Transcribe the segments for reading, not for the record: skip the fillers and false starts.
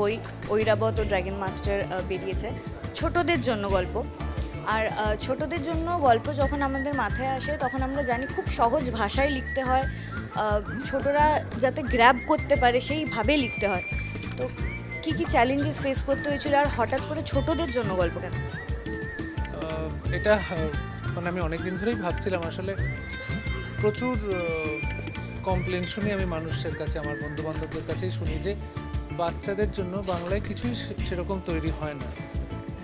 বই ঐরাবত ও dragon master বেরিয়েছে, ছোটদের জন্য গল্প। আর ছোটদের জন্য গল্প যখন আমাদের মাথায় আসে তখন আমরা জানি খুব সহজ ভাষায় লিখতে হয়, ছোটরা যাতে গ্র্যাব করতে পারে সেইভাবে লিখতে হয়। তো কী কী চ্যালেঞ্জেস ফেস করতে হয়েছিল, আর হঠাৎ করে ছোটদের জন্য গল্প কেন? এটা মানে আমি অনেক দিন ধরেই ভাবছিলাম, আসলে প্রচুর কমপ্লেন শুনি আমি মানুষের কাছে, আমার বন্ধু বান্ধবদের কাছেই শুনি যে বাচ্চাদের জন্য বাংলায় কিছুই সেরকম তৈরি হয় না।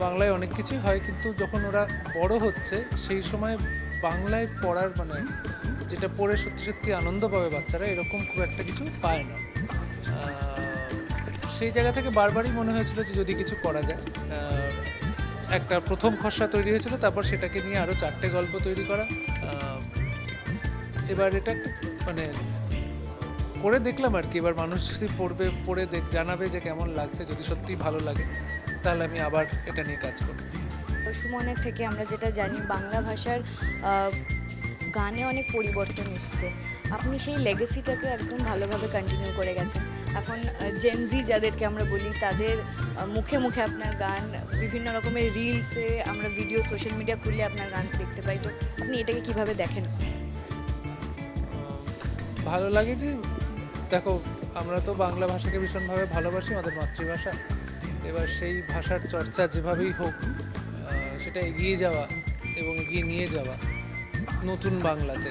বাংলায় অনেক কিছুই হয়, কিন্তু যখন ওরা বড় হচ্ছে সেই সময় বাংলায় পড়ার মানে যেটা পড়ে সত্যি সত্যি আনন্দ পাবে বাচ্চারা, এরকম খুব একটা কিছু পায় না। সেই জায়গা থেকে বারবারই মনে হয়েছিল যে যদি কিছু করা যায়। একটা প্রথম খসড়া তৈরি হয়েছিল, তারপর সেটাকে নিয়ে আরও 4টে গল্প তৈরি করা। এবার এটা একটা মানে করে দেখলাম আর কি, এবার মানুষ যদি পড়ে জানাবে যে কেমন লাগছে, যদি সত্যি ভালো লাগে তাহলে আমি আবার এটা নিয়ে কাজ করব। সুমনের থেকে আমরা যেটা জানি বাংলা ভাষার গানে অনেক পরিবর্তন এসছে, আপনি সেই লেগেসিটাকে একদম ভালোভাবে কন্টিনিউ করে গেছেন। এখন জেনজি যাদেরকে আমরা বলি তাদের মুখে মুখে আপনার গান, বিভিন্ন রকমের রিলসে আমরা ভিডিও সোশ্যাল মিডিয়া খুললে আপনার গান দেখতে পাই। তো আপনি এটাকে কিভাবে দেখেন? ভালো লাগে যে দেখো, আমরা তো বাংলা ভাষাকে ভীষণভাবে ভালোবাসি, আমাদের মাতৃভাষা। এবার সেই ভাষার চর্চা যেভাবেই হোক, সেটা এগিয়ে যাওয়া এবং এগিয়ে নিয়ে যাওয়া নতুন বাংলাতে।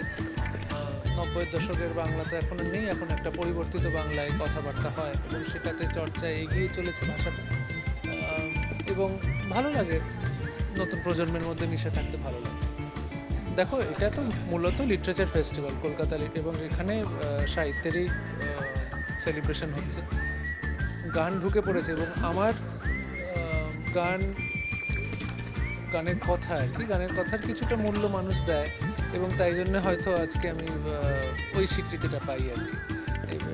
90-এর দশকের বাংলা তো এখন নেই, এখন একটা পরিবর্তিত বাংলায় কথাবার্তা হয় এবং সেটাতে চর্চায় এগিয়ে চলেছে ভাষাটা। এবং ভালো লাগে নতুন প্রজন্মের মধ্যে মিশে থাকতে, ভালো লাগে। দেখো, এটা তো মূলত লিটারেচার ফেস্টিভ্যাল কলকাতা, এবং এখানে সাহিত্যেরই সেলিব্রেশন হচ্ছে। গান ঢুকে পড়েছে এবং আমার গানের কথা আর কি, গানের কথার কিছুটা মূল্য মানুষ দেয় এবং তাই জন্য হয়তো আজকে আমি ওই স্বীকৃতিটা পাই আর কি।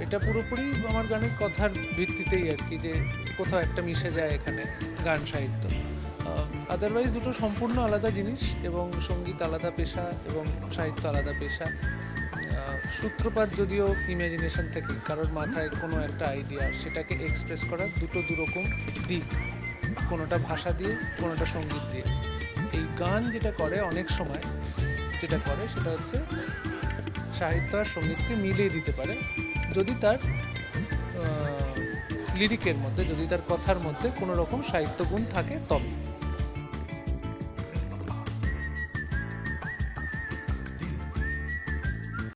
এটা পুরোপুরি আমার গানের কথার ভিত্তিতেই আর কি, যে কোথাও একটা মিশে যায় এখানে গান সাহিত্য। আদারওয়াইজ দুটো সম্পূর্ণ আলাদা জিনিস, এবং সঙ্গীত আলাদা পেশা এবং সাহিত্য আলাদা পেশা। সূত্রপাত যদিও ইমাজিনেশন থেকে, কারোর মাথায় কোনো একটা আইডিয়া, সেটাকে এক্সপ্রেস করার দুরকম দিক, কোনোটা ভাষা দিয়ে, কোনোটা সঙ্গীত দিয়ে। এই গান যেটা করে অনেক সময় যেটা করে সেটা হচ্ছে সাহিত্য আর সঙ্গীতকে মিলিয়ে দিতে পারে, যদি তার লিরিকের মধ্যে, যদি তার কথার মধ্যে কোনো রকম সাহিত্য গুণ থাকে তবে।